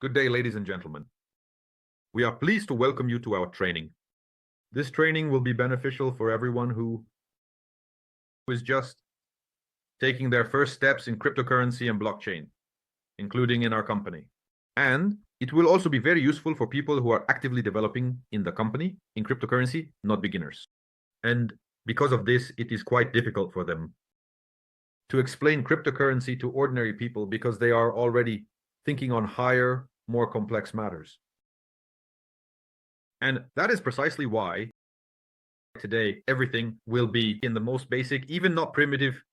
Good day, ladies and gentlemen. We are pleased to welcome you to our training. This training will be beneficial for everyone who is just taking their first steps in cryptocurrency and blockchain, including in our company. And it will also be very useful for people who are actively developing in the company in cryptocurrency, not beginners. And because of this, it is quite difficult for them to explain cryptocurrency to ordinary people because they are already thinking on higher, more complex matters. And that is precisely why today everything will be in the most basic, even not primitive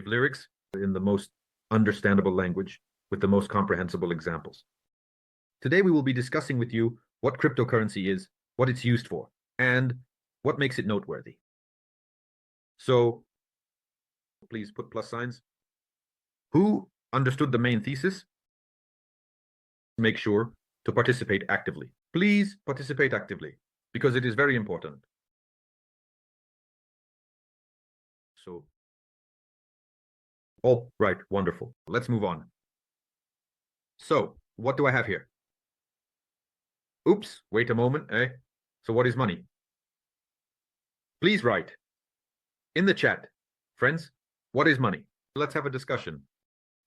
lyrics, in the most understandable language with the most comprehensible examples. Today we will be discussing with you what cryptocurrency is, what it's used for, and what makes it noteworthy. So please put plus signs. Who understood the main thesis? Make sure to participate actively. Please participate actively because it is very important. So, all right, wonderful. Let's move on. So, what do I have here? Oops, wait a moment, eh? So what is money? Please write in the chat, friends, what is money? Let's have a discussion.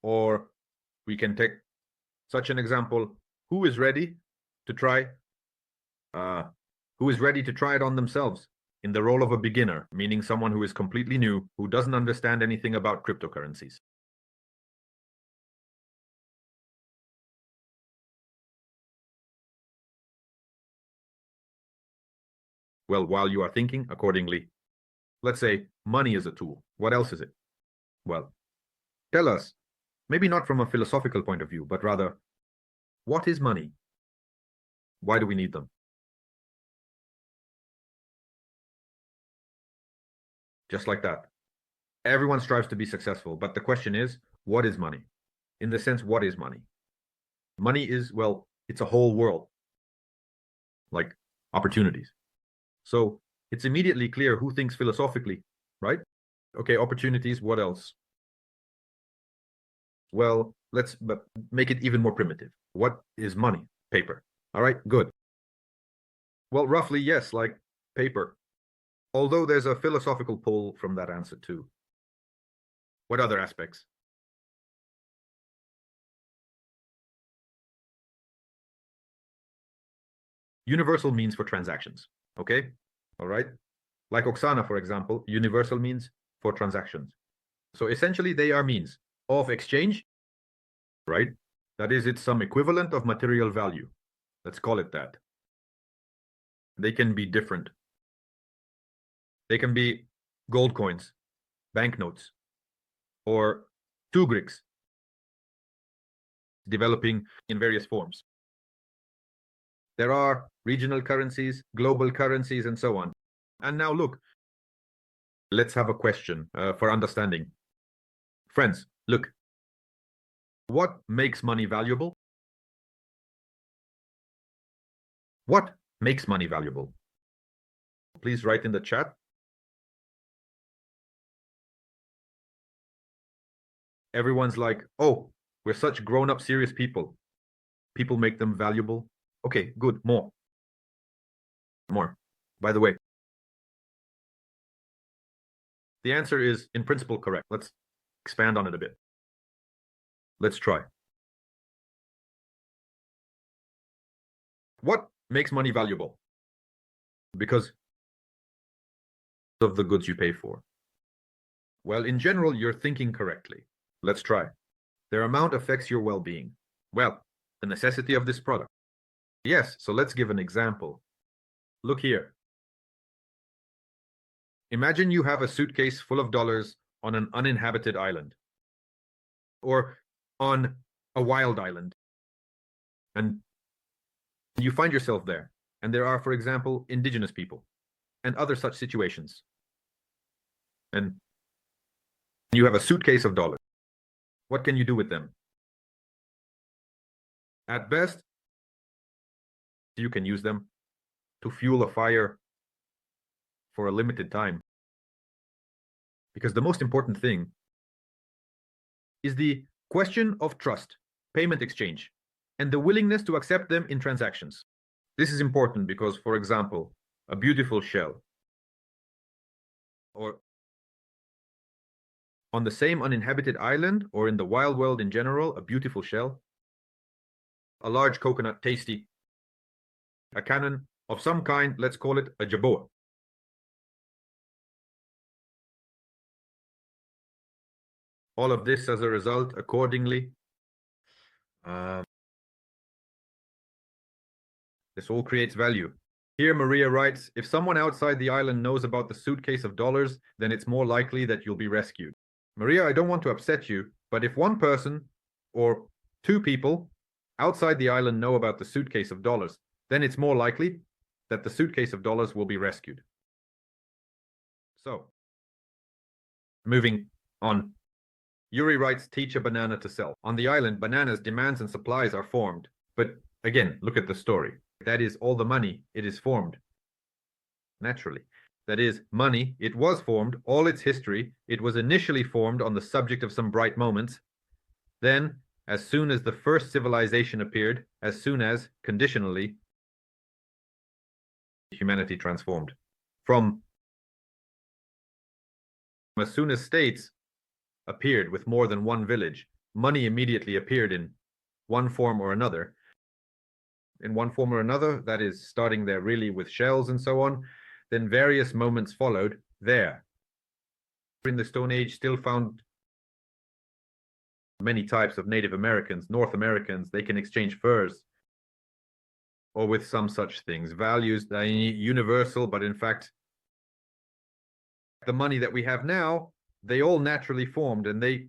Or we can take such an example. Who is ready to try? Who is ready to try it on themselves in the role of a beginner, meaning someone who is completely new, who doesn't understand anything about cryptocurrencies? Well, while you are thinking accordingly, let's say money is a tool. What else is it? Well, tell us, maybe not from a philosophical point of view, but rather, what is money? Why do we need them? Just like that. Everyone strives to be successful, but the question is, what is money? In the sense, what is money? Money is, well, it's a whole world, like opportunities. So it's immediately clear who thinks philosophically, right? Okay, opportunities, what else? Well, let's make it even more primitive. What is money? Paper. All right, good. Well, roughly, yes, like paper. Although there's a philosophical pull from that answer too. What other aspects? Universal means for transactions, okay? All right? Like Oksana, for example, universal means for transactions. So essentially they are means of exchange, right? That is, it's some equivalent of material value. Let's call it that. They can be different. They can be gold coins, banknotes, or tugriks, developing in various forms. There are regional currencies, global currencies, and so on. And now look, let's have a question for understanding. Friends, look, what makes money valuable? What makes money valuable? Please write in the chat. Everyone's like, oh, we're such grown-up, serious people. People make them valuable. Okay, good, more. By the way, the answer is, in principle, correct. Let's expand on it a bit. Let's try. What makes money valuable? Because of the goods you pay for. Well, in general, you're thinking correctly. Let's try. Their amount affects your well-being. Well, the necessity of this product. Yes, so let's give an example. Look here. Imagine you have a suitcase full of dollars on an uninhabited island, or on a wild island, and you find yourself there, and there are, for example, indigenous people, and other such situations, and you have a suitcase of dollars. What can you do with them? At best, you can use them to fuel a fire for a limited time. Because the most important thing is the question of trust, payment exchange. and the willingness to accept them in transactions. This is important because, for example, a beautiful shell, or on the same uninhabited island, or in the wild world in general, a beautiful shell, a large coconut, tasty, a cannon of some kind, let's call it a jaboa. All of this as a result, accordingly, this all creates value. Here, Maria writes, if someone outside the island knows about the suitcase of dollars, then it's more likely that you'll be rescued. Maria, I don't want to upset you, but if one person or two people outside the island know about the suitcase of dollars, then it's more likely that the suitcase of dollars will be rescued. So, moving on. Yuri writes, teach a banana to sell. On the island, bananas, demands and supplies are formed. But again, look at the story. That is all the money, it is formed. Naturally. That is, money, it was formed, all its history, it was initially formed on the subject of some bright moments. Then, as soon as the first civilization appeared, as soon as, conditionally, humanity transformed. From as soon as states appeared with more than one village, money immediately appeared in one form or another. In one form or another, that is, starting there really with shells and so on, then various moments followed there. In the Stone Age, still found many types of Native Americans, North Americans, they can exchange furs, or with some such things. Values, universal, but in fact, the money that we have now, they all naturally formed, and they,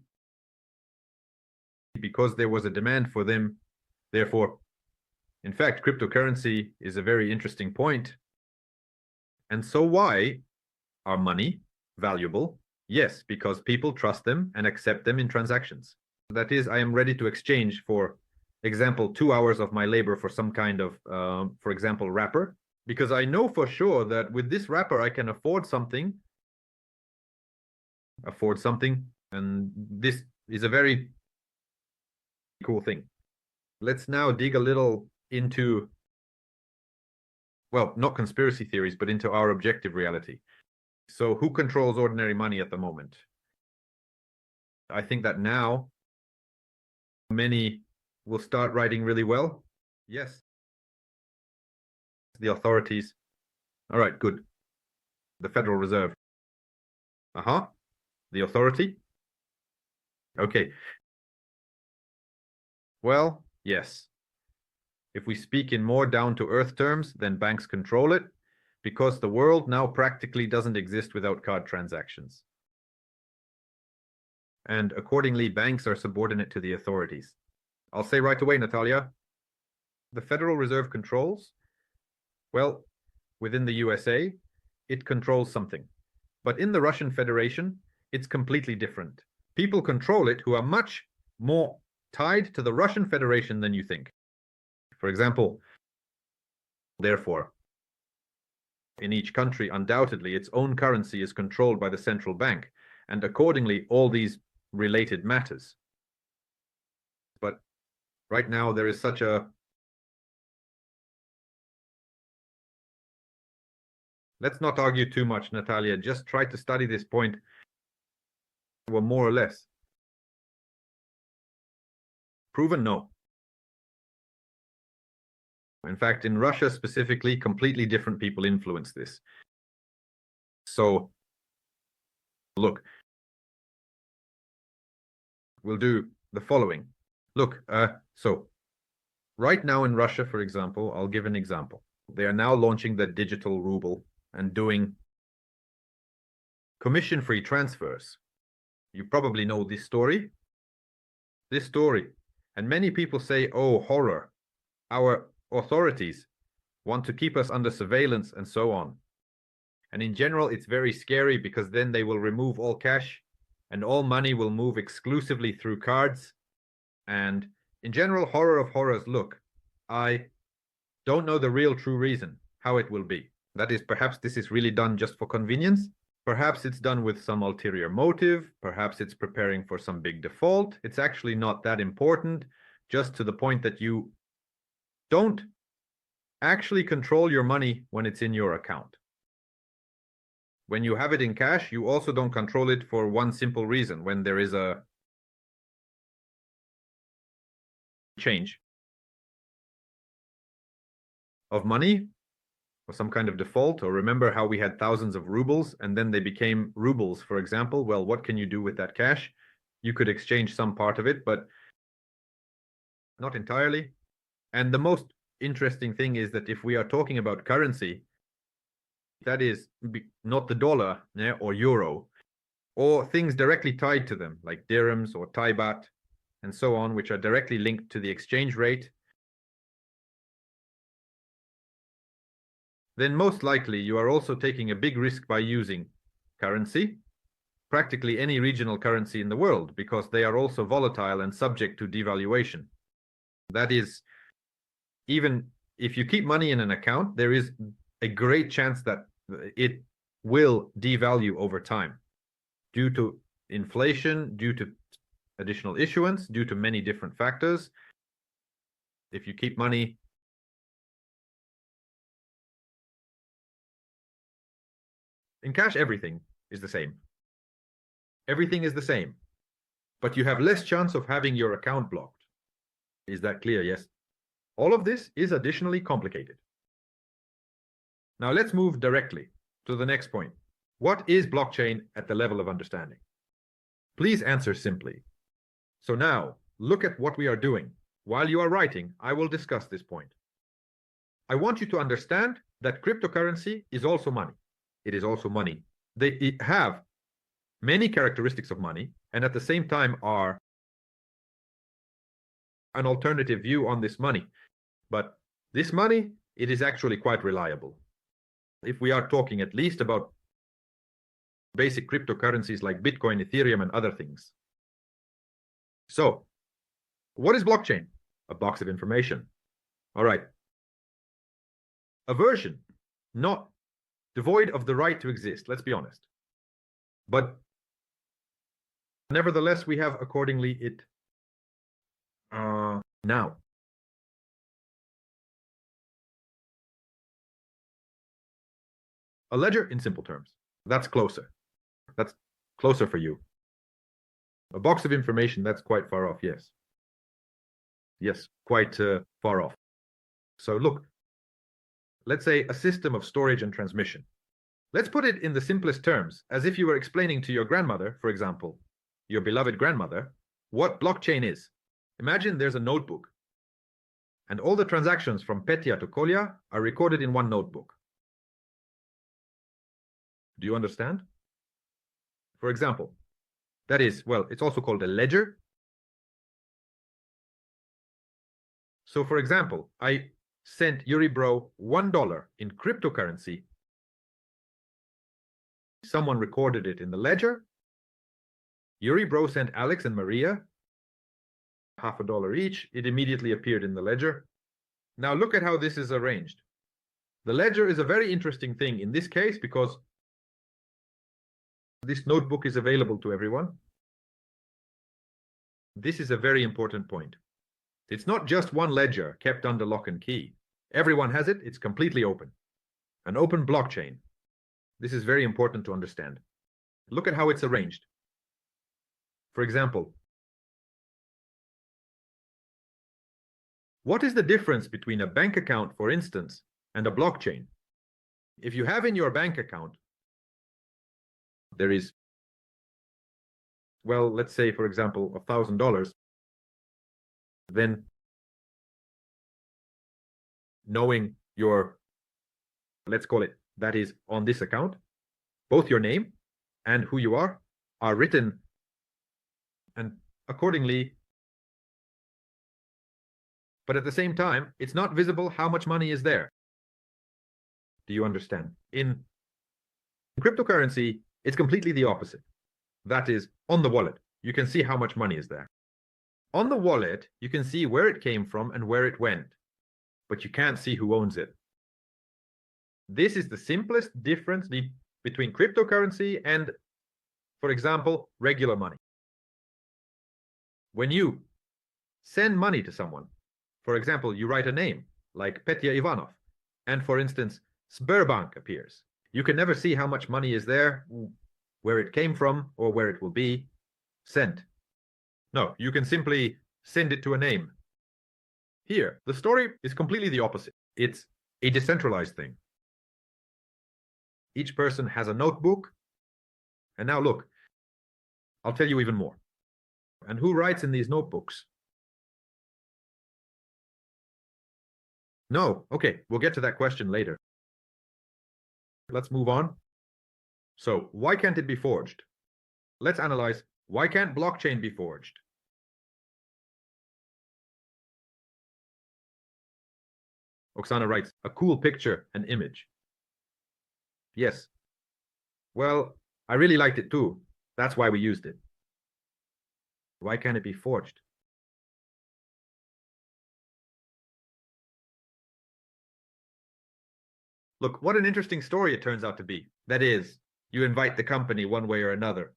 because there was a demand for them, therefore, in fact, cryptocurrency is a very interesting point. And so why are money valuable? Yes, because people trust them and accept them in transactions. That is, I am ready to exchange, for example, 2 hours of my labor for some kind of, for example, wrapper, because I know for sure that with this wrapper I can afford something, and this is a very cool thing. Let's now dig a little into, well, not conspiracy theories, but into our objective reality. So who controls ordinary money at the moment? I think that now many will start writing really well. Yes. The authorities. All right, good. The Federal Reserve. The authority? Okay. Well, yes. If we speak in more down-to-earth terms, then banks control it, because the world now practically doesn't exist without card transactions. And accordingly, banks are subordinate to the authorities. I'll say right away, Natalia, the Federal Reserve controls, well, within the USA, it controls something. But in the Russian Federation, it's completely different. People control it who are much more tied to the Russian Federation than you think. For example, therefore, in each country, undoubtedly, its own currency is controlled by the central bank, and accordingly, all these related matters. But right now, there is such a... Let's not argue too much, Natalia. Just try to study this point, well, more or less. Proven? No. In fact, in Russia specifically, completely different people influence this. So, look, we'll do the following. Look, so right now in Russia, for example, I'll give an example. They are now launching the digital ruble and doing commission-free transfers. You probably know this story. And many people say, oh, horror. Our authorities want to keep us under surveillance and so on. And in general, it's very scary, because then they will remove all cash and all money will move exclusively through cards. And in general, horror of horrors. Look, I don't know the real true reason how it will be. That is, perhaps this is really done just for convenience. Perhaps it's done with some ulterior motive. Perhaps it's preparing for some big default. It's actually not that important, just to the point that you don't actually control your money when it's in your account. When you have it in cash, you also don't control it for one simple reason. When there is a change of money or some kind of default, or remember how we had thousands of rubles and then they became rubles, for example. Well, what can you do with that cash? You could exchange some part of it, but not entirely. And the most interesting thing is that if we are talking about currency, that is not the dollar, yeah, or euro, or things directly tied to them, like dirhams or Thai baht, and so on, which are directly linked to the exchange rate, then most likely you are also taking a big risk by using currency, practically any regional currency in the world, because they are also volatile and subject to devaluation. That is, even if you keep money in an account, there is a great chance that it will devalue over time due to inflation, due to additional issuance, due to many different factors. If you keep money in cash, everything is the same. Everything is the same, but you have less chance of having your account blocked. Is that clear? Yes. All of this is additionally complicated. Now let's move directly to the next point. What is blockchain at the level of understanding? Please answer simply. So now, look at what we are doing. While you are writing, I will discuss this point. I want you to understand that cryptocurrency is also money. It is also money. They have many characteristics of money, and at the same time are an alternative view on this money. But this money, it is actually quite reliable. If we are talking at least about basic cryptocurrencies like Bitcoin, Ethereum, and other things. So, what is blockchain? A box of information. All right. A version, not devoid of the right to exist, let's be honest. But nevertheless, we have accordingly it now. A ledger in simple terms. That's closer. That's closer for you. A box of information, that's quite far off, yes. Yes, quite far off. So look, let's say a system of storage and transmission. Let's put it in the simplest terms, as if you were explaining to your grandmother, for example, your beloved grandmother, what blockchain is. Imagine there's a notebook, and all the transactions from Petya to Kolya are recorded in one notebook. Do you understand? For example, that is, well, it's also called a ledger. So for example, I sent Yuri Bro $1 in cryptocurrency. Someone recorded it in the ledger. Yuri Bro sent Alex and Maria $50 each. It immediately appeared in the ledger. Now look at how this is arranged. The ledger is a very interesting thing in this case because this notebook is available to everyone. This is a very important point. It's not just one ledger kept under lock and key. Everyone has it. It's completely open. An open blockchain. This is very important to understand. Look at how it's arranged. For example, what is the difference between a bank account, for instance, and a blockchain? If you have in your bank account, there is, well, let's say, for example, $1,000, then knowing your, let's call it, that is on this account, both your name and who you are written, and accordingly, but at the same time, it's not visible how much money is there. Do you understand? In cryptocurrency, it's completely the opposite. That is, on the wallet, you can see how much money is there. On the wallet, you can see where it came from and where it went, but you can't see who owns it. This is the simplest difference between cryptocurrency and, for example, regular money. When you send money to someone, for example, you write a name, like Petya Ivanov. And for instance, Sberbank appears. You can never see how much money is there, where it came from, or where it will be sent. No, you can simply send it to a name. Here, the story is completely the opposite. It's a decentralized thing. Each person has a notebook. And now look, I'll tell you even more. And who writes in these notebooks? No, okay, we'll get to that question later. Let's move on. So, why can't it be forged? Let's analyze, why can't blockchain be forged? Oksana writes, a cool picture and image. Yes. Well, I really liked it too. That's why we used it. Why can't it be forged? Look, what an interesting story it turns out to be. That is, you invite the company one way or another.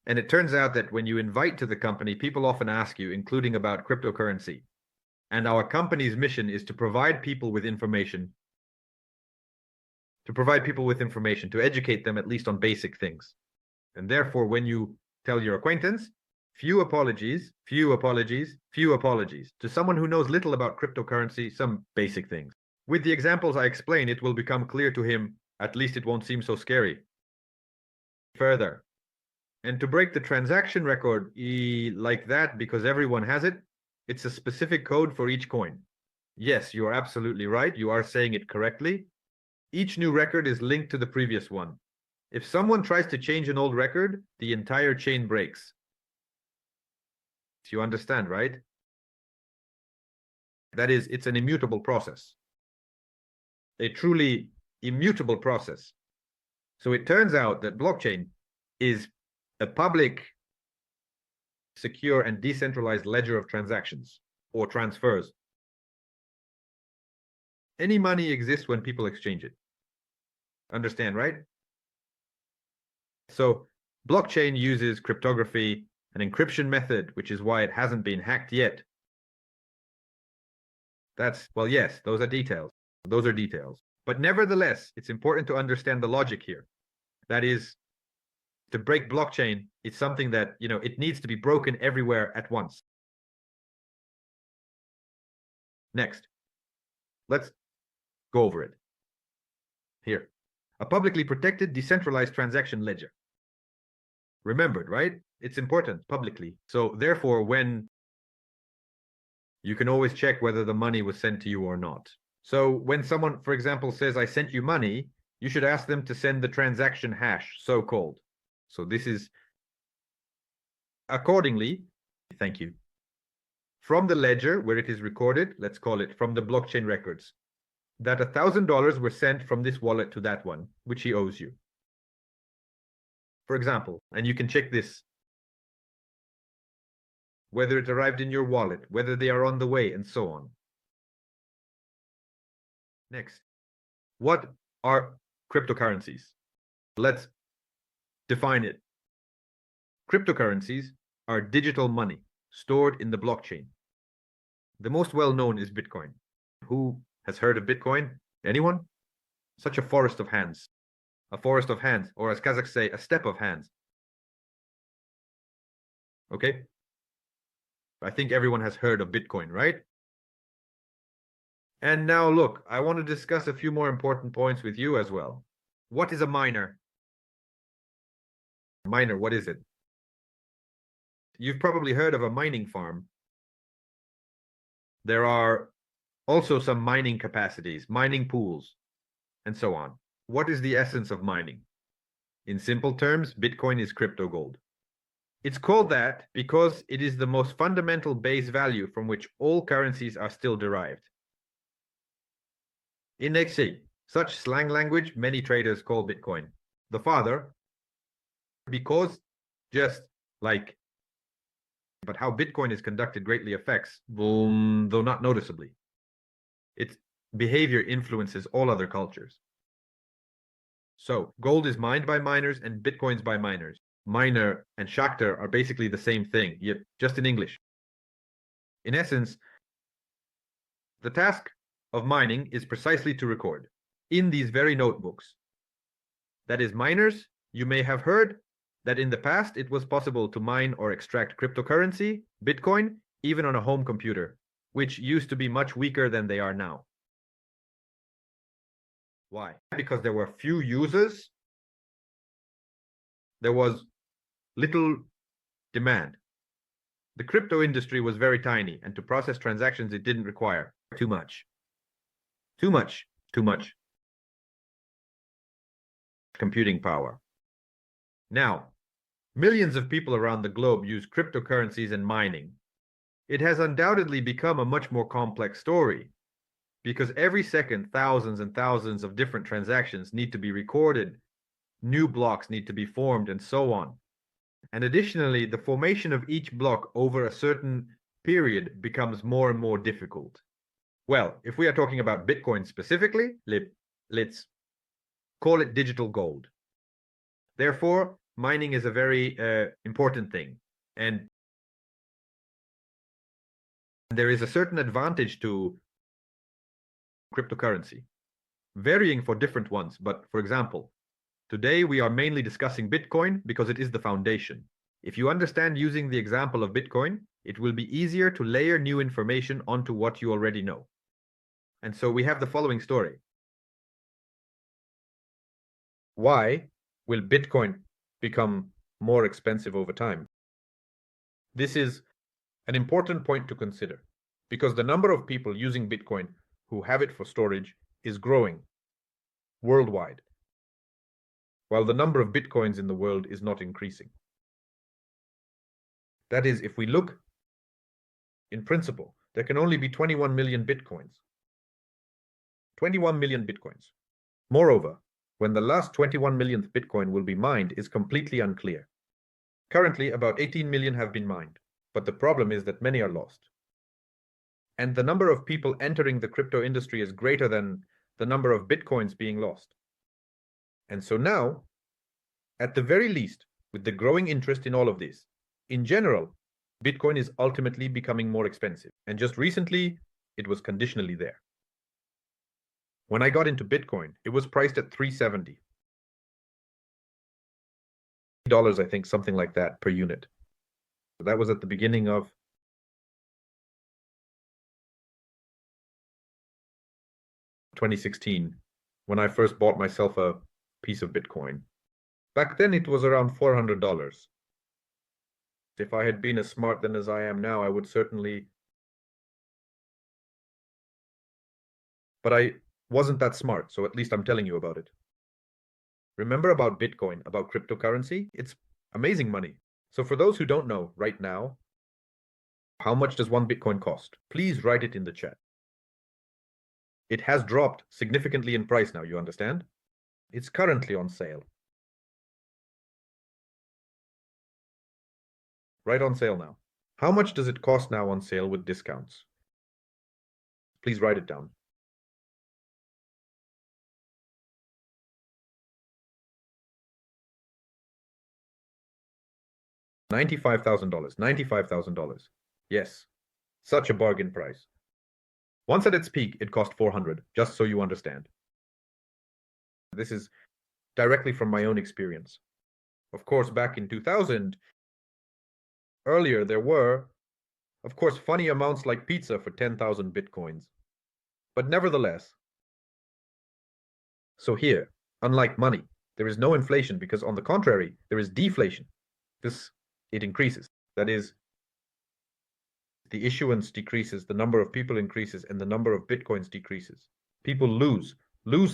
And it turns out that when you invite to the company, people often ask you, including about cryptocurrency. And our company's mission is to provide people with information, to educate them at least on basic things. And therefore, when you tell your acquaintance, few apologies, few apologies, few apologies. To someone who knows little about cryptocurrency, some basic things. With the examples I explain, it will become clear to him, at least it won't seem so scary. Further, and to break the transaction record like that, because everyone has it, it's a specific code for each coin. Yes, you are absolutely right. You are saying it correctly. Each new record is linked to the previous one. If someone tries to change an old record, the entire chain breaks. You understand, right? That is, it's an immutable process. A truly immutable process. So it turns out that blockchain is a public, secure, and decentralized ledger of transactions or transfers. Any money exists when people exchange it. Understand, right? So blockchain uses cryptography, an encryption method, which is why it hasn't been hacked yet. Well, yes, those are details. Those are details. But nevertheless, it's important to understand the logic here. That is, to break blockchain, it's something that, it needs to be broken everywhere at once. Next, let's go over it. Here, a publicly protected decentralized transaction ledger. Remembered, right? It's important, publicly. So therefore, when you can always check whether the money was sent to you or not. So when someone, for example, says, I sent you money, you should ask them to send the transaction hash, so-called. So this is accordingly, thank you. From the ledger where it is recorded, let's call it from the blockchain records, that $1,000 were sent from this wallet to that one, which he owes you. For example, and you can check this, whether it arrived in your wallet, whether they are on the way, and so on. Next, what are cryptocurrencies? Let's define it. Cryptocurrencies are digital money stored in the blockchain. The most well-known is Bitcoin. Who has heard of Bitcoin? Anyone? Such a forest of hands. A forest of hands, or as Kazakhs say, a step of hands. Okay? I think everyone has heard of Bitcoin, right? And now look, I want to discuss a few more important points with you as well. What is a miner? Miner, what is it? You've probably heard of a mining farm. There are also some mining capacities, mining pools, and so on. What is the essence of mining? In simple terms, Bitcoin is crypto gold. It's called that because it is the most fundamental base value from which all currencies are still derived. In XC, such slang language, many traders call Bitcoin the father, because just like, but how Bitcoin is conducted greatly affects, though not noticeably. Its behavior influences all other cultures. So gold is mined by miners and Bitcoins by miners. Miner and Shakhtar are basically the same thing, yet just in English. In essence, The task of mining is precisely to record in these very notebooks. That is, miners, you may have heard that in the past it was possible to mine or extract cryptocurrency, Bitcoin, even on a home computer, which used to be much weaker than they are now. Why? Because there were few users, there was little demand. The crypto industry was very tiny, and to process transactions it didn't require too much computing power. Now, millions of people around the globe use cryptocurrencies and mining. It has undoubtedly become a much more complex story, because every second thousands and thousands of different transactions need to be recorded, new blocks need to be formed, and so on. And additionally, the formation of each block over a certain period becomes more and more difficult. Well, if we are talking about Bitcoin specifically, let's call it digital gold. Therefore, mining is a very important thing. And there is a certain advantage to cryptocurrency, varying for different ones. But for example, today we are mainly discussing Bitcoin because it is the foundation. If you understand using the example of Bitcoin, it will be easier to layer new information onto what you already know. And so we have the following story. Why will Bitcoin become more expensive over time? This is an important point to consider because the number of people using Bitcoin who have it for storage is growing worldwide, while the number of Bitcoins in the world is not increasing. That is, if we look in principle, there can only be 21 million Bitcoins. 21 million Bitcoins. Moreover, when the last 21 millionth Bitcoin will be mined is completely unclear. Currently, about 18 million have been mined, but the problem is that many are lost. And the number of people entering the crypto industry is greater than the number of Bitcoins being lost. And so now, at the very least, with the growing interest in all of this, in general, Bitcoin is ultimately becoming more expensive. And just recently, it was conditionally there. When I got into Bitcoin, it was priced at $370. I think, something like that per unit. So that was at the beginning of 2016, when I first bought myself a piece of Bitcoin. Back then, it was around $400. If I had been as smart then as I am now, I would certainly... But I wasn't that smart, so at least I'm telling you about it. Remember about Bitcoin, about cryptocurrency? It's amazing money. So for those who don't know right now, how much does one Bitcoin cost? Please write it in the chat. It has dropped significantly in price now, you understand? It's currently on sale. Right on sale now. How much does it cost now on sale with discounts? Please write it down. $95,000. $95,000. Yes, such a bargain price. Once at its peak, it cost $400, just so you understand. This is directly from my own experience. Of course, back in 2000, earlier there were, of course, funny amounts like pizza for 10,000 Bitcoins. But nevertheless, so here, unlike money, there is no inflation because on the contrary, there is deflation. It increases. That is, the issuance decreases, the number of people increases, and the number of Bitcoins decreases. People lose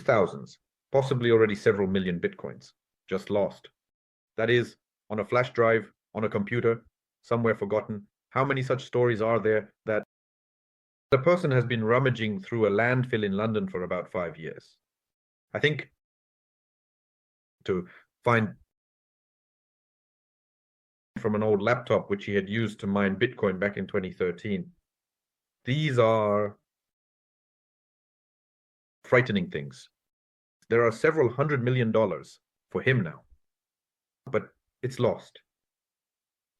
thousands, possibly already several million Bitcoins, just lost. That is, on a flash drive, on a computer, somewhere forgotten. How many such stories are there that the person has been rummaging through a landfill in London for about 5 years? I think to find from an old laptop which he had used to mine Bitcoin back in 2013. These are frightening things. There are several $100 million for him now, but it's lost.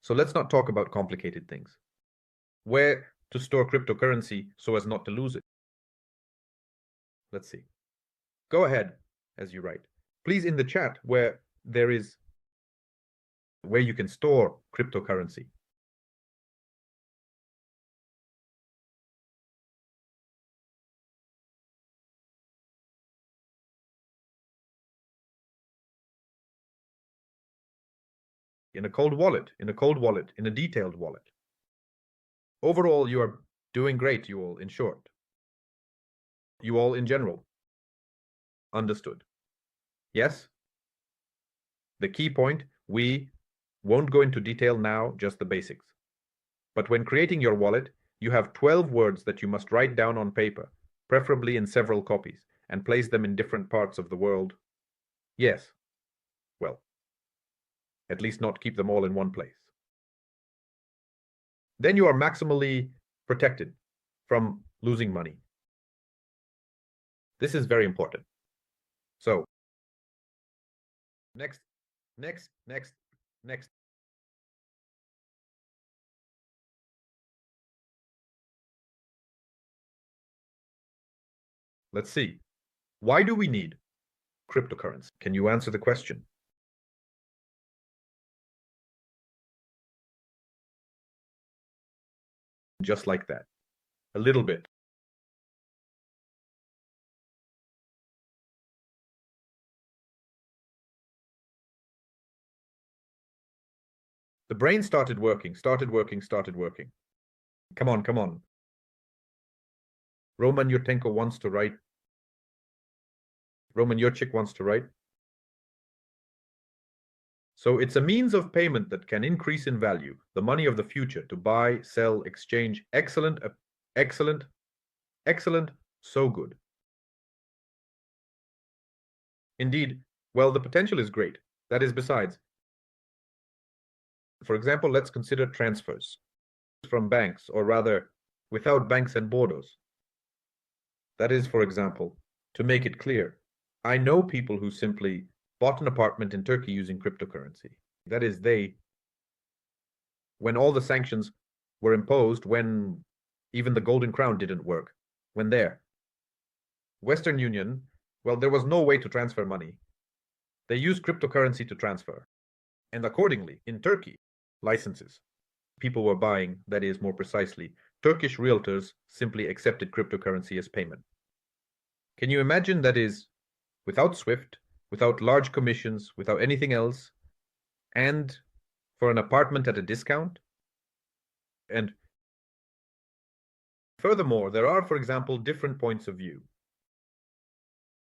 So let's not talk about complicated things. Where to store cryptocurrency so as not to lose it? Let's see. Go ahead as you write. Please, in the chat where you can store cryptocurrency. In a cold wallet, in a detailed wallet. Overall, you are doing great, you all, in short. You all in general. Understood. Yes? The key point, we won't go into detail now, just the basics. But when creating your wallet, you have 12 words that you must write down on paper, preferably in several copies, and place them in different parts of the world. Yes. Well, at least not keep them all in one place. Then you are maximally protected from losing money. This is very important. So, next. Let's see. Why do we need cryptocurrency? Can you answer the question? Just like that. A little bit. The brain started working. Come on. Roman Yurchenko wants to write. Roman Yurchik wants to write. So it's a means of payment that can increase in value, the money of the future, to buy, sell, exchange. Excellent, so good. Indeed, well, the potential is great. That is besides. For example, let's consider transfers from banks, or rather, without banks and borders. That is, for example, to make it clear, I know people who simply bought an apartment in Turkey using cryptocurrency. That is, when all the sanctions were imposed, when even the Golden Crown didn't work, when Western Union, well, there was no way to transfer money. They used cryptocurrency to transfer. And accordingly, in Turkey, licenses people were buying, that is, more precisely, Turkish realtors simply accepted cryptocurrency as payment. Can you imagine, that is, without SWIFT, without large commissions, without anything else, and for an apartment at a discount? And furthermore, there are, for example, different points of view.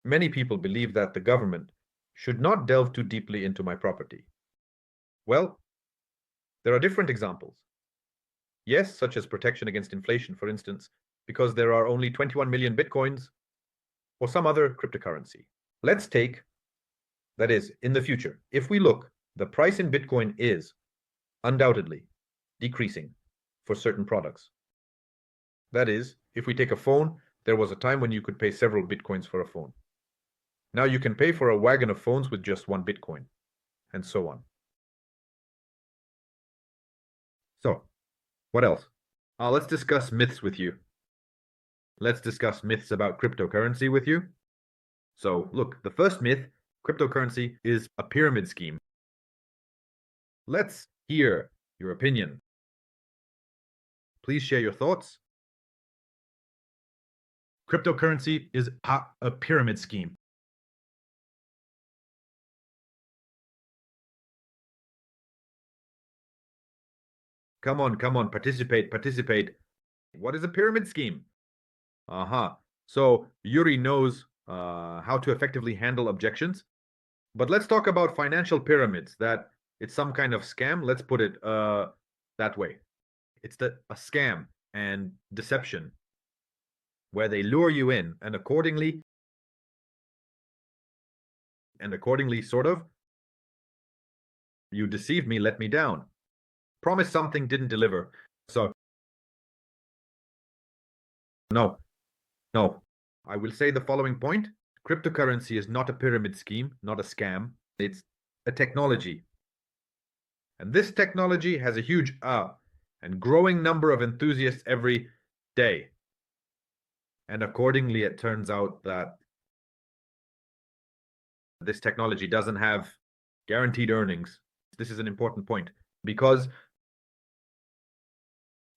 Many people believe that the government should not delve too deeply into my property. Well, there are different examples. Yes, such as protection against inflation, for instance, because there are only 21 million bitcoins, or some other cryptocurrency. Let's take, that is, in the future, if we look, the price in Bitcoin is undoubtedly decreasing for certain products. That is, if we take a phone, there was a time when you could pay several Bitcoins for a phone. Now you can pay for a wagon of phones with just 1 Bitcoin, and so on. So, what else? Let's discuss myths with you. Let's discuss myths about cryptocurrency with you. So, look, the first myth, cryptocurrency is a pyramid scheme. Let's hear your opinion. Please share your thoughts. Cryptocurrency is a pyramid scheme. Come on, participate. What is a pyramid scheme? So Yuri knows how to effectively handle objections. But let's talk about financial pyramids, that it's some kind of scam. Let's put it that way. It's a scam and deception where they lure you in, and accordingly, sort of, you deceived me, let me down. Promise something, didn't deliver. So, no. I will say the following point. Cryptocurrency is not a pyramid scheme, not a scam. It's a technology. And this technology has a huge and growing number of enthusiasts every day. And accordingly, it turns out that this technology doesn't have guaranteed earnings. This is an important point, because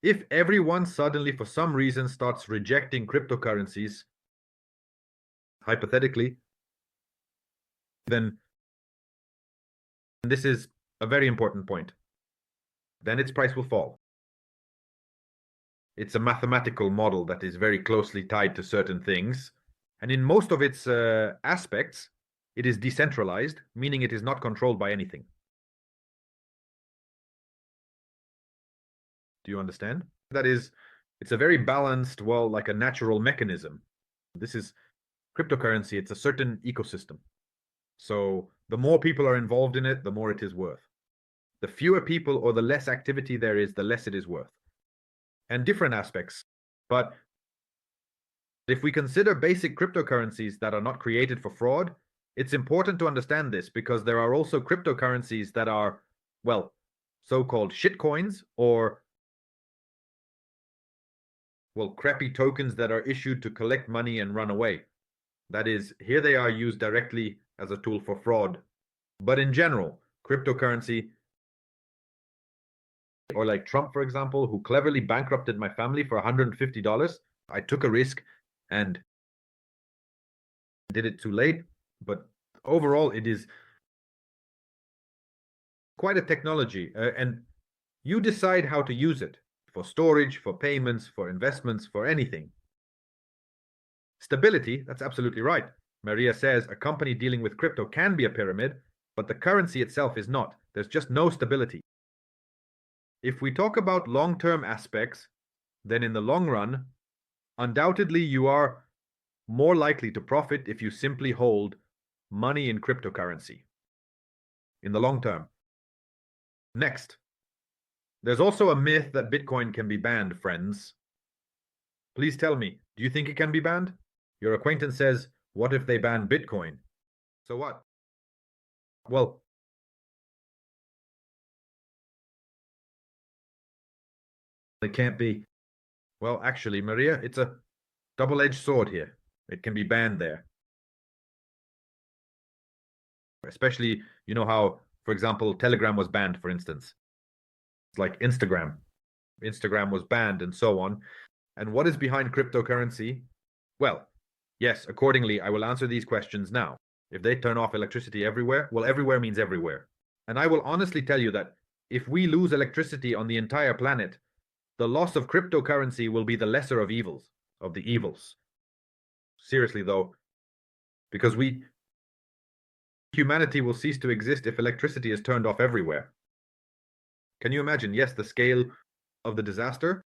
if everyone suddenly, for some reason, starts rejecting cryptocurrencies, hypothetically, then this is a very important point. Then its price will fall. It's a mathematical model that is very closely tied to certain things. And in most of its aspects, it is decentralized, meaning it is not controlled by anything. Do you understand? That is, it's a very balanced, well, like a natural mechanism. This is cryptocurrency. It's a certain ecosystem. So the more people are involved in it, the more it is worth. The fewer people or the less activity there is, the less it is worth. And different aspects. But if we consider basic cryptocurrencies that are not created for fraud, it's important to understand this, because there are also cryptocurrencies that are, well, so-called shitcoins, or, well, crappy tokens that are issued to collect money and run away. That is, here they are used directly as a tool for fraud. But in general, cryptocurrency, or like Trump, for example, who cleverly bankrupted my family for $150. I took a risk and did it too late. But overall, it is quite a technology. And you decide how to use it for storage, for payments, for investments, for anything. Stability, that's absolutely right. Maria says a company dealing with crypto can be a pyramid, but the currency itself is not. There's just no stability. If we talk about long-term aspects, then in the long run, undoubtedly you are more likely to profit if you simply hold money in cryptocurrency in the long term. Next, there's also a myth that Bitcoin can be banned, friends. Please tell me, do you think it can be banned? Your acquaintance says, what if they ban Bitcoin? So what? Well, it can't be. Well, actually, Maria, it's a double-edged sword here. It can be banned there. Especially, you know how, for example, Telegram was banned, for instance. It's like Instagram. Instagram was banned and so on. And what is behind cryptocurrency? Well, yes, accordingly, I will answer these questions now. If they turn off electricity everywhere, well, everywhere means everywhere. And I will honestly tell you that if we lose electricity on the entire planet, the loss of cryptocurrency will be the lesser of evils, of the evils. Seriously, though, because humanity will cease to exist if electricity is turned off everywhere. Can you imagine? Yes, the scale of the disaster.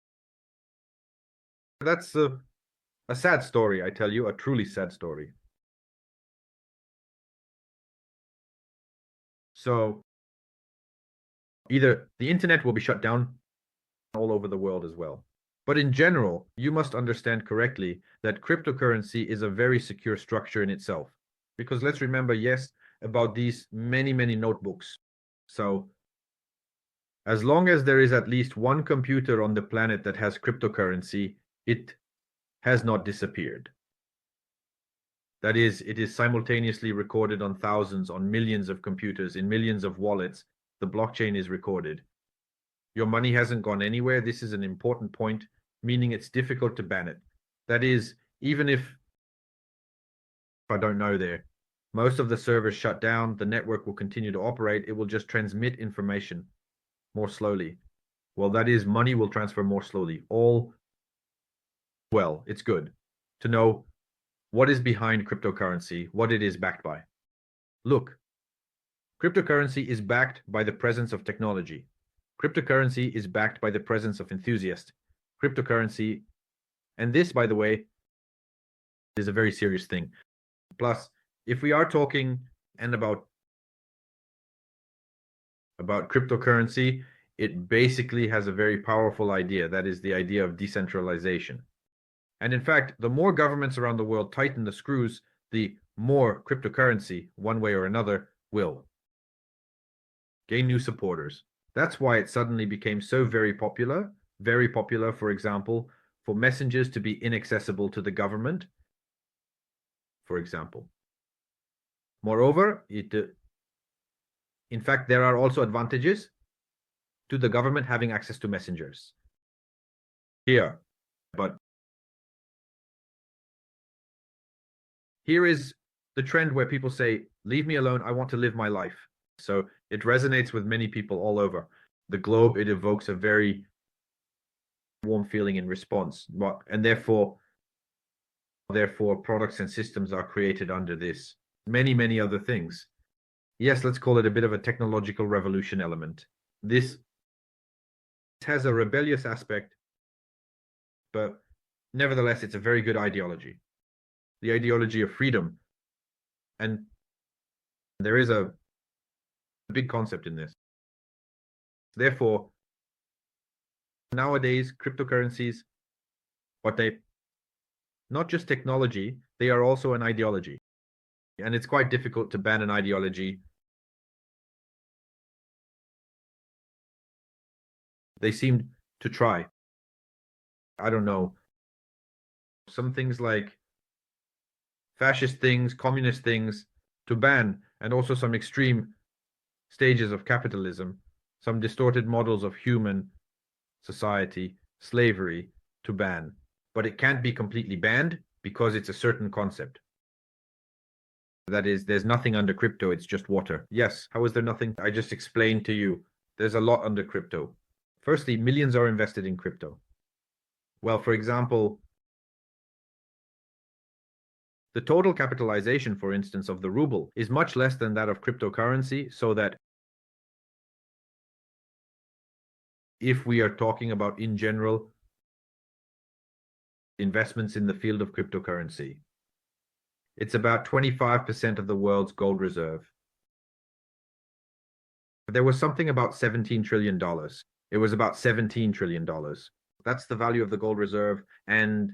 That's a sad story, I tell you, a truly sad story. So either the internet will be shut down all over the world as well. But in general, you must understand correctly that cryptocurrency is a very secure structure in itself. Because let's remember, yes, about these many, many notebooks. So as long as there is at least one computer on the planet that has cryptocurrency, it has not disappeared. That is, it is simultaneously recorded on thousands, on millions of computers, in millions of wallets. The blockchain is recorded. Your money hasn't gone anywhere. This is an important point, meaning it's difficult to ban it. That is, even if I don't know there, most of the servers shut down, the network will continue to operate. It will just transmit information more slowly. Well, that is, money will transfer more slowly. Well, it's good to know what is behind cryptocurrency, what it is backed by. Look, cryptocurrency is backed by the presence of technology. Cryptocurrency is backed by the presence of enthusiasts. Cryptocurrency, and this, by the way, is a very serious thing. Plus, if we are talking and about cryptocurrency, it basically has a very powerful idea. That is the idea of decentralization. And in fact, the more governments around the world tighten the screws, the more cryptocurrency, one way or another, will gain new supporters. That's why it suddenly became so very popular, for example, for messengers to be inaccessible to the government, for example. Moreover, in fact, there are also advantages to the government having access to messengers. Here, but here is the trend where people say, leave me alone, I want to live my life. So it resonates with many people all over the globe. It evokes a very warm feeling in response. And therefore products and systems are created under this. Many other things. Yes, let's call it a bit of a technological revolution element. This has a rebellious aspect, but nevertheless, it's a very good ideology. The ideology of freedom. And there is a big concept in this. Therefore, nowadays, cryptocurrencies, not just technology, they are also an ideology. And it's quite difficult to ban an ideology. They seem to try. I don't know. Some things like fascist things, communist things to ban, and also some extreme stages of capitalism, some distorted models of human society, slavery to ban. But it can't be completely banned because it's a certain concept. That is, there's nothing under crypto, it's just water. Yes, how is there nothing? I just explained to you. There's a lot under crypto. Firstly, millions are invested in crypto. Well, for example, the total capitalization, for instance, of the ruble is much less than that of cryptocurrency, so that if we are talking about, in general, investments in the field of cryptocurrency, it's about 25% of the world's gold reserve. There was something about $17 trillion. It was about $17 trillion. That's the value of the gold reserve, and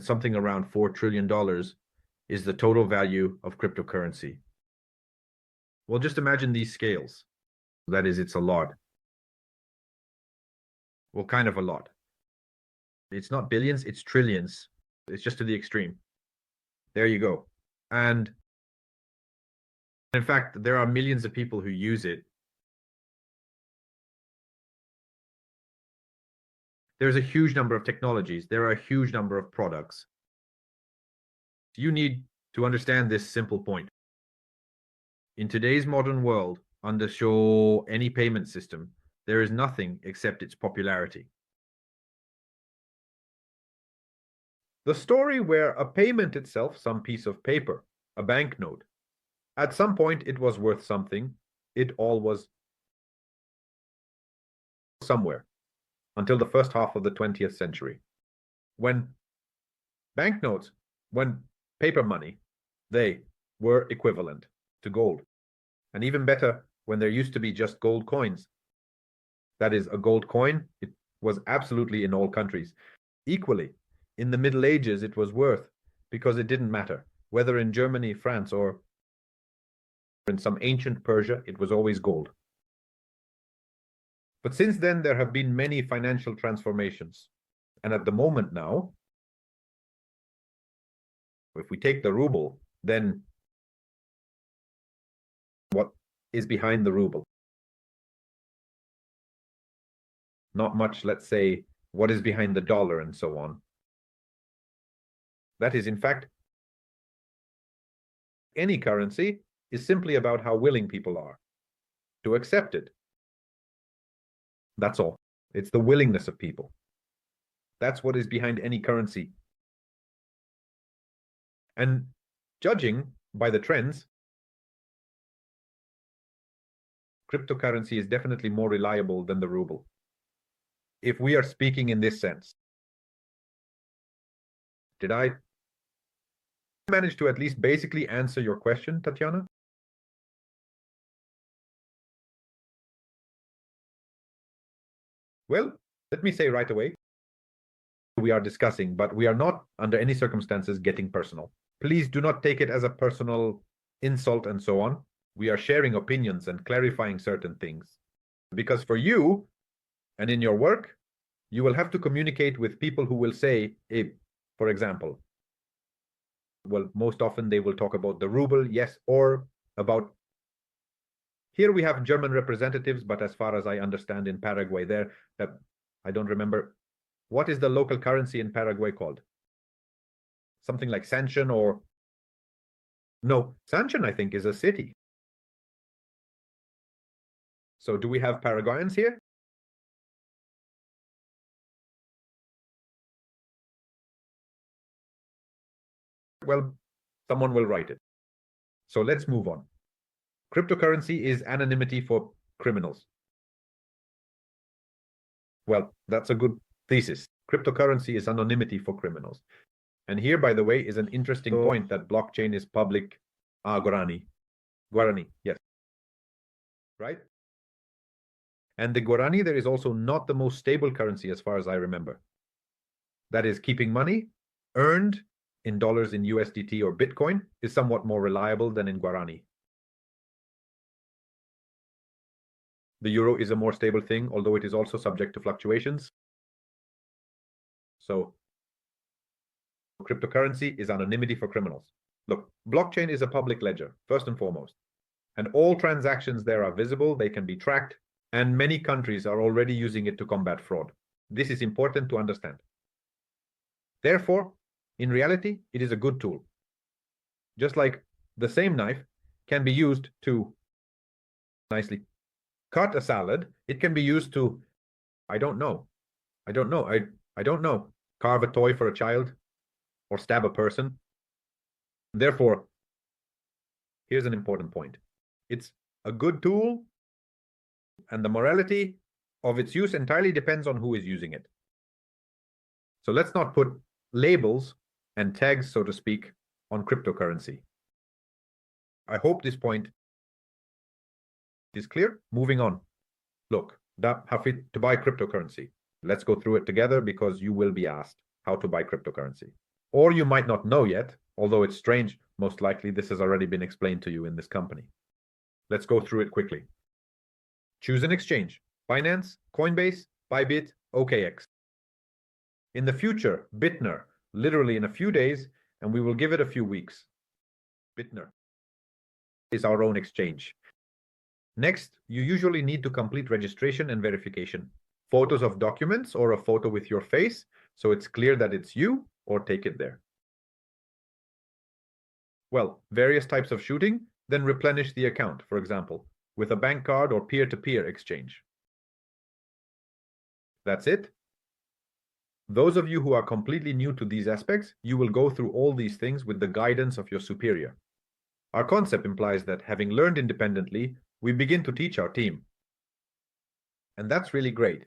something around $4 trillion is the total value of cryptocurrency. Well, just imagine these scales. That is, it's a lot. Well, kind of a lot. It's not billions, it's trillions. It's just to the extreme. There you go. And in fact, there are millions of people who use it. There's a huge number of technologies. There are a huge number of products. You need to understand this simple point. In today's modern world, under any payment system, there is nothing except its popularity. The story where a payment itself, some piece of paper, a banknote, at some point it was worth something, it all was somewhere, until the first half of the 20th century. When banknotes, when paper money, they were equivalent to gold. And even better, when there used to be just gold coins. That is, a gold coin, it was absolutely in all countries. Equally, in the Middle Ages, it was worth, because it didn't matter. Whether in Germany, France, or in some ancient Persia, it was always gold. But since then, there have been many financial transformations. And at the moment now, if we take the ruble, then what is behind the ruble? Not much, let's say, what is behind the dollar and so on. That is, in fact, any currency is simply about how willing people are to accept it. That's all. It's the willingness of people. That's what is behind any currency. And judging by the trends, cryptocurrency is definitely more reliable than the ruble. If we are speaking in this sense. Did I manage to at least basically answer your question, Tatiana? Well, let me say right away, we are discussing, but we are not under any circumstances getting personal. Please do not take it as a personal insult and so on. We are sharing opinions and clarifying certain things. Because for you, and in your work, you will have to communicate with people who will say, for example, well, most often they will talk about the ruble, yes, or about, here we have German representatives, but as far as I understand in Paraguay there, I don't remember, what is the local currency in Paraguay called? Something like Sanchon or, no, Sanchon I think is a city. So do we have Paraguayans here? Well, someone will write it. So let's move on. Cryptocurrency is anonymity for criminals. Well, that's a good thesis. Cryptocurrency is anonymity for criminals. And here, by the way, is an interesting point that blockchain is public. Guarani. Guarani, yes. Right? And the Guarani, there is also not the most stable currency as far as I remember. That is, keeping money earned in dollars in USDT or Bitcoin is somewhat more reliable than in Guarani. The euro is a more stable thing, although it is also subject to fluctuations. So cryptocurrency is anonymity for criminals. Look, blockchain is a public ledger, first and foremost. And all transactions there are visible, they can be tracked, and many countries are already using it to combat fraud. This is important to understand. Therefore, in reality, it is a good tool. Just like the same knife can be used to nicely cut a salad, it can be used to, I don't know, carve a toy for a child or stab a person. Therefore, here's an important point. It's a good tool, and the morality of its use entirely depends on who is using it. So let's not put labels and tags, so to speak, on cryptocurrency. I hope this point is clear. Moving on. Look, to buy cryptocurrency. Let's go through it together because you will be asked how to buy cryptocurrency. Or you might not know yet, although it's strange, most likely this has already been explained to you in this company. Let's go through it quickly. Choose an exchange. Binance, Coinbase, Bybit, OKX. In the future, Bitner, literally in a few days, and we will give it a few weeks. Bitner is our own exchange. Next, you usually need to complete registration and verification. Photos of documents or a photo with your face, so it's clear that it's you, or take it there. Well, various types of shooting, then replenish the account, for example, with a bank card or peer-to-peer exchange. That's it. Those of you who are completely new to these aspects, you will go through all these things with the guidance of your superior. Our concept implies that having learned independently, we begin to teach our team. And that's really great,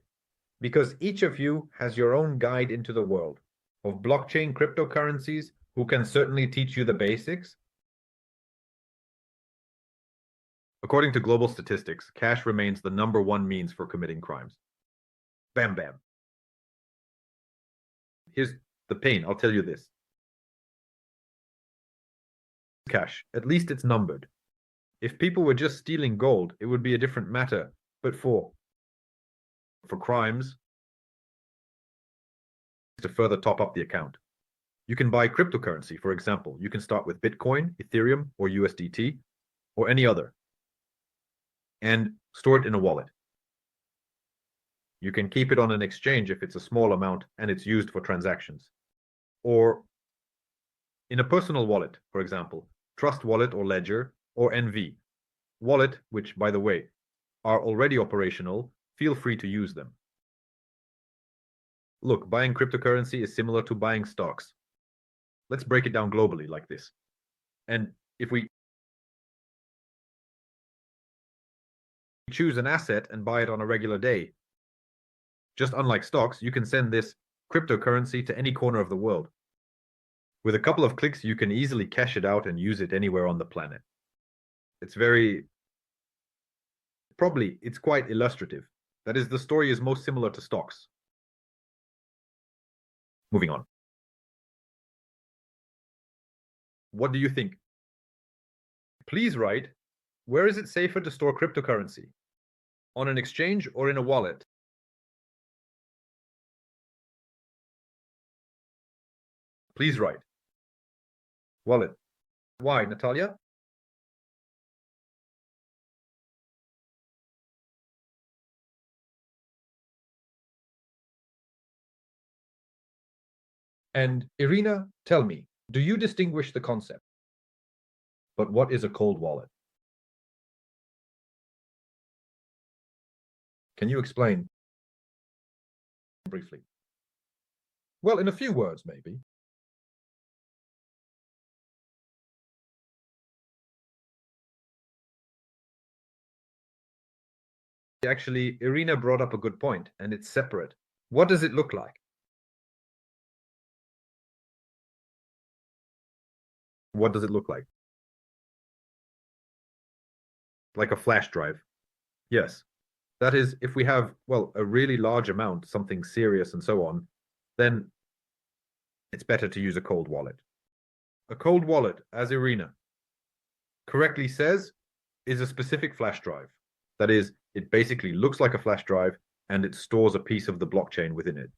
because each of you has your own guide into the world of blockchain cryptocurrencies who can certainly teach you the basics. According to global statistics, cash remains the #1 means for committing crimes. Bam, bam. Here's the pain, I'll tell you this. Cash, at least it's numbered. If people were just stealing gold, it would be a different matter. But for crimes, to further top up the account. You can buy cryptocurrency, for example. You can start with Bitcoin, Ethereum, or USDT, or any other, and store it in a wallet. You can keep it on an exchange if it's a small amount and it's used for transactions. Or in a personal wallet, for example, Trust Wallet or Ledger, or NV Wallet, which, by the way, are already operational. Feel free to use them. Look, buying cryptocurrency is similar to buying stocks. Let's break it down globally like this. And if we choose an asset and buy it on a regular day, just unlike stocks, you can send this cryptocurrency to any corner of the world. With a couple of clicks, you can easily cash it out and use it anywhere on the planet. It's quite illustrative. That is, the story is most similar to stocks. Moving on. What do you think? Please write, where is it safer to store cryptocurrency? On an exchange or in a wallet? Please write. Wallet. Why, Natalia? And Irina, tell me, do you distinguish the concept? But what is a cold wallet? Can you explain briefly? Well, in a few words, maybe. Actually, Irina brought up a good point, and it's separate. What does it look like? What does it look like? Like a flash drive. Yes. That is, if we have, well, a really large amount, something serious and so on, then it's better to use a cold wallet. A cold wallet, as Irina correctly says, is a specific flash drive. That is, it basically looks like a flash drive and it stores a piece of the blockchain within it.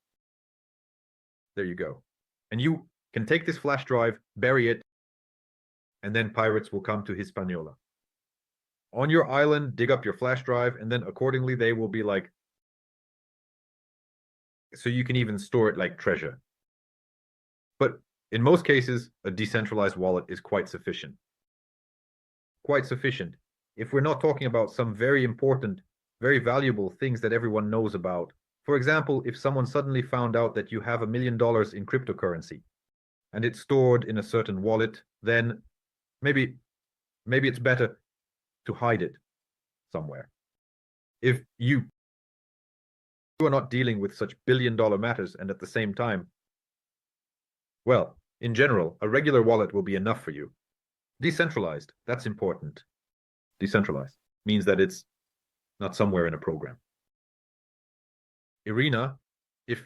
There you go. And you can take this flash drive, bury it, and then pirates will come to Hispaniola. On your island, dig up your flash drive, and then accordingly they will be like, so you can even store it like treasure. But in most cases, a decentralized wallet is quite sufficient. Quite sufficient. If we're not talking about some very important, very valuable things that everyone knows about. For example, if someone suddenly found out that you have $1 million in cryptocurrency and it's stored in a certain wallet, then maybe it's better to hide it somewhere. If you are not dealing with such billion-dollar matters and at the same time, well, in general, a regular wallet will be enough for you. Decentralized, that's important. Decentralized means that it's not somewhere in a program. Irina, if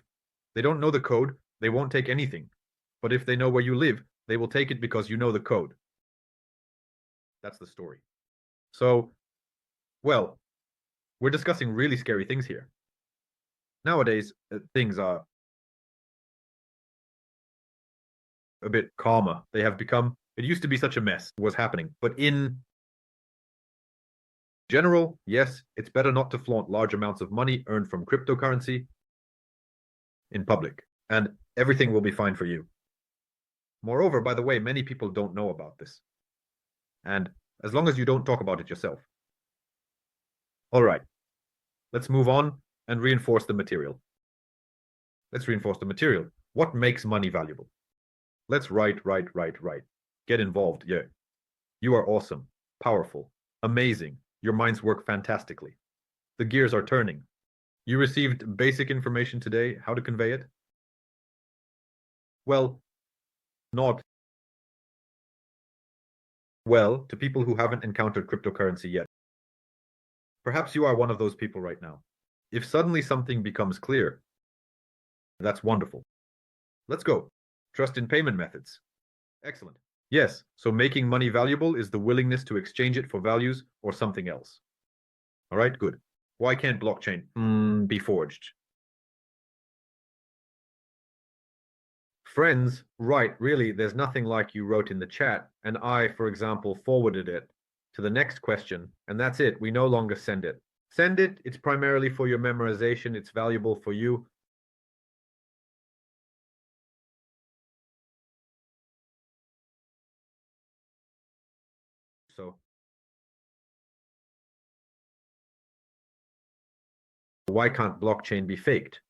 they don't know the code, they won't take anything. But if they know where you live, they will take it because you know the code. That's the story. So, well, we're discussing really scary things here. Nowadays, things are a bit calmer. They have become, it used to be such a mess was happening. But in general, yes, it's better not to flaunt large amounts of money earned from cryptocurrency in public, and everything will be fine for you. Moreover, by the way, many people don't know about this. And as long as you don't talk about it yourself. All right, let's move on and reinforce the material. Let's reinforce the material. What makes money valuable? Let's write. Get involved, yeah. You are awesome, powerful, amazing. Your minds work fantastically. The gears are turning. You received basic information today, how to convey it? Well, not well to people who haven't encountered cryptocurrency yet. Perhaps you are one of those people right now. If suddenly something becomes clear, that's wonderful. Let's go. Trust in payment methods. Excellent. Yes, so making money valuable is the willingness to exchange it for values or something else. All right, good. Why can't blockchain be forged? Friends, right, really, there's nothing like you wrote in the chat, and I, for example, forwarded it to the next question, and that's it. We no longer send it. Send it, it's primarily for your memorization, it's valuable for you. So, why can't blockchain be faked?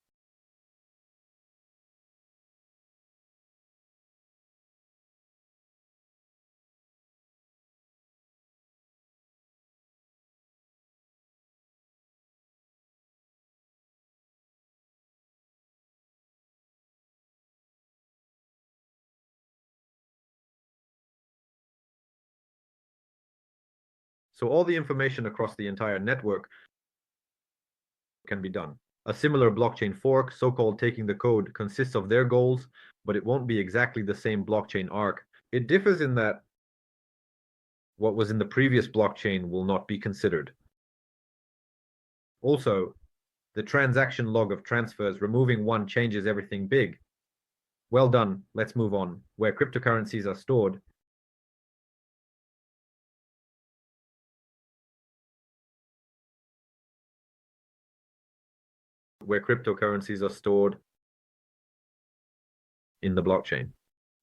So all the information across the entire network can be done. A similar blockchain fork, so-called taking the code, consists of their goals, but it won't be exactly the same blockchain arc. It differs in that what was in the previous blockchain will not be considered. Also, the transaction log of transfers, removing one changes everything big. Well done. Let's move on. Where cryptocurrencies are stored. Where cryptocurrencies are stored in the blockchain.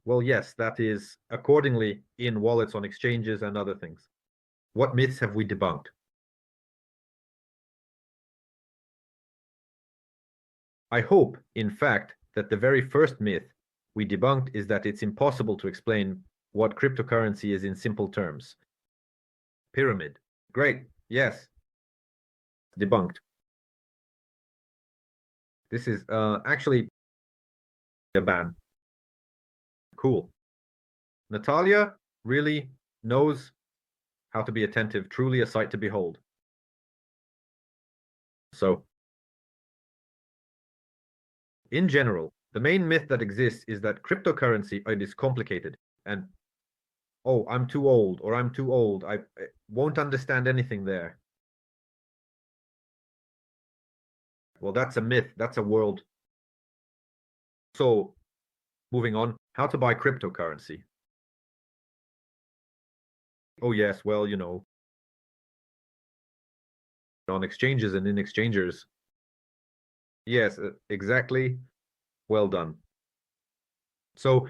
Well, yes, that is accordingly in wallets on exchanges and other things. What myths have we debunked? I hope, in fact, that the very first myth we debunked is that it's impossible to explain what cryptocurrency is in simple terms. Pyramid. Great. Yes. Debunked. This is actually a ban. Cool. Natalia really knows how to be attentive, truly a sight to behold. So, in general, the main myth that exists is that cryptocurrency is complicated and, oh, I'm too old, or I'm too old, I won't understand anything there. Well, that's a myth, that's a world. So, moving on, how to buy cryptocurrency. Oh yes, well, you know, on exchanges and in exchangers. Yes, exactly. Well done. So,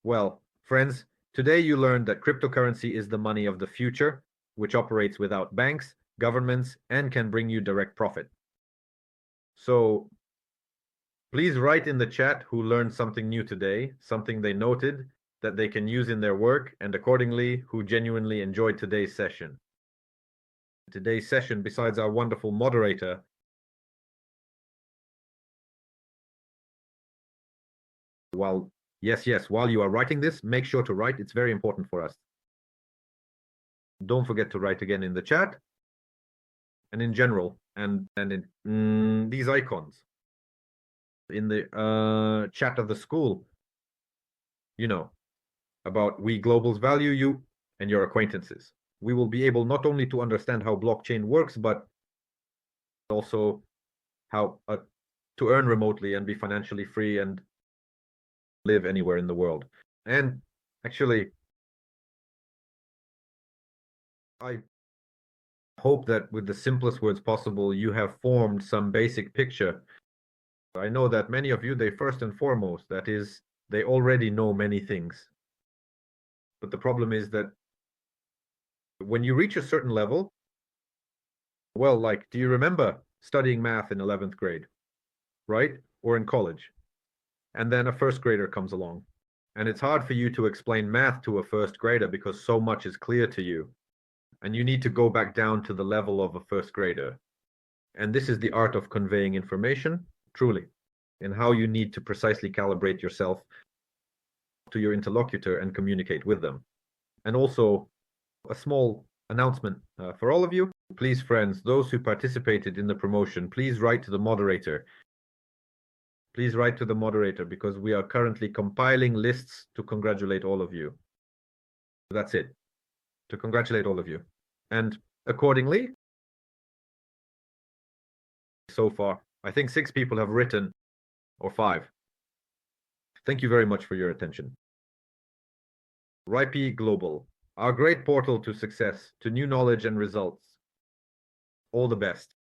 well, friends, today you learned that cryptocurrency is the money of the future, which operates without banks, governments, and can bring you direct profit. So, please write in the chat who learned something new today, something they noted that they can use in their work, and accordingly, who genuinely enjoyed today's session. Today's session, besides our wonderful moderator, while you are writing this, make sure to write. It's very important for us. Don't forget to write again in the chat and in general, and in these icons in the chat of the school, you know, about we globals value you and your acquaintances. We will be able not only to understand how blockchain works, but also how to earn remotely and be financially free and live anywhere in the world. And actually, I hope that with the simplest words possible, you have formed some basic picture. I know that many of you, they first and foremost, that is, they already know many things. But the problem is that when you reach a certain level, well, like, do you remember studying math in 11th grade, right? Or in college? And then a first grader comes along. And it's hard for you to explain math to a first grader because so much is clear to you. And you need to go back down to the level of a first grader. And this is the art of conveying information, truly, and how you need to precisely calibrate yourself to your interlocutor and communicate with them. And also, a small announcement for all of you. Please, friends, those who participated in the promotion, please write to the moderator. Please write to the moderator because we are currently compiling lists to congratulate all of you. That's it. To congratulate all of you. And accordingly, so far, I think 6 people have written, or 5. Thank you very much for your attention. NV Global, our great portal to success, to new knowledge and results. All the best.